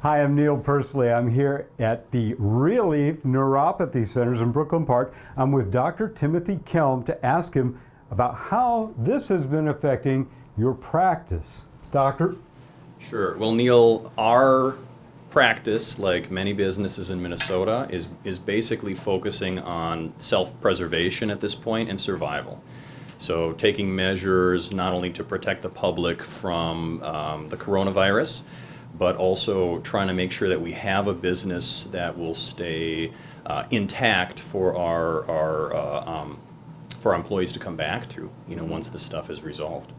Hi, I'm Neil Persley. I'm here at the Realief Neuropathy Centers in Brooklyn Park. I'm with Dr. Timothy Kelm to ask him about how this has been affecting your practice. Doctor? Sure. Well, Neil, our practice, like many businesses in Minnesota, is basically focusing on self-preservation at this point and survival. So taking measures not only to protect the public from the coronavirus, but also trying to make sure that we have a business that will stay intact for our employees to come back to, once this stuff is resolved.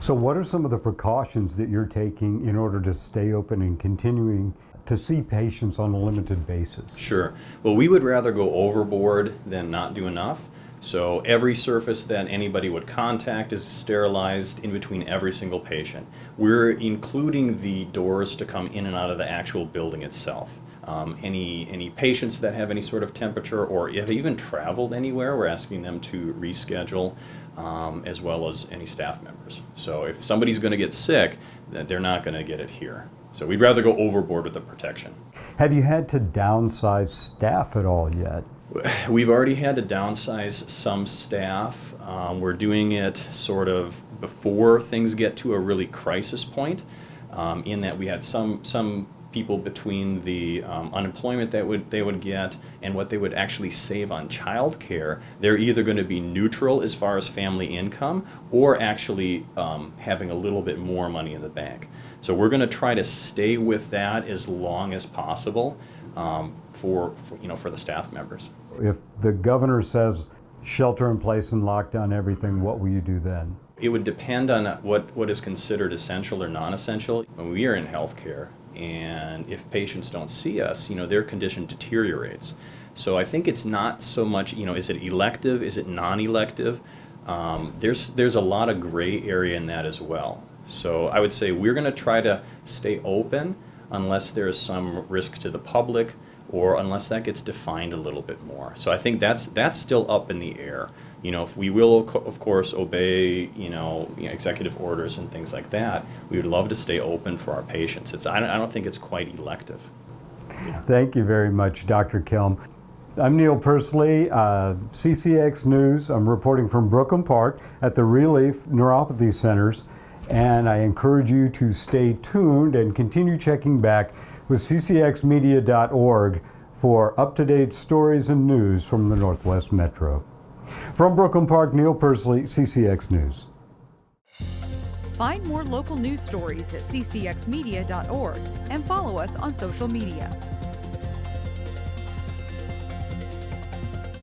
So what are some of the precautions that you're taking in order to stay open and continuing to see patients on a limited basis? Sure. Well, we would rather go overboard than not do enough. So every surface that anybody would contact is sterilized in between every single patient. We're including the doors to come in and out of the actual building itself. Any patients that have any sort of temperature or have even traveled anywhere, we're asking them to reschedule, as well as any staff members. So if somebody's going to get sick, they're not going to get it here. So we'd rather go overboard with the protection. Have you had to downsize staff at all yet? We've already had to downsize some staff. We're doing it sort of before things get to a really crisis point, in that we had some people between the unemployment that they would get and what they would actually save on child care. They're either going to be neutral as far as family income or actually having a little bit more money in the bank. So we're going to try to stay with that as long as possible for the staff members. If the governor says shelter in place and lock down everything, what will you do then? It would depend on what is considered essential or non-essential. When we are in healthcare, and if patients don't see us, their condition deteriorates. So I think it's not so much, is it elective, is it non-elective? There's a lot of gray area in that as well. So I would say we're going to try to stay open unless there's some risk to the public or unless that gets defined a little bit more. So I think that's still up in the air. If we will, of course, obey, executive orders and things like that, we would love to stay open for our patients. I don't think it's quite elective. Thank you very much, Dr. Kelm. I'm Neil Persley, CCX News. I'm reporting from Brooklyn Park at the Realief Neuropathy Centers, and I encourage you to stay tuned and continue checking back with ccxmedia.org for up-to-date stories and news from the Northwest Metro. From Brooklyn Park, Neil Persley, CCX News. Find more local news stories at ccxmedia.org and follow us on social media.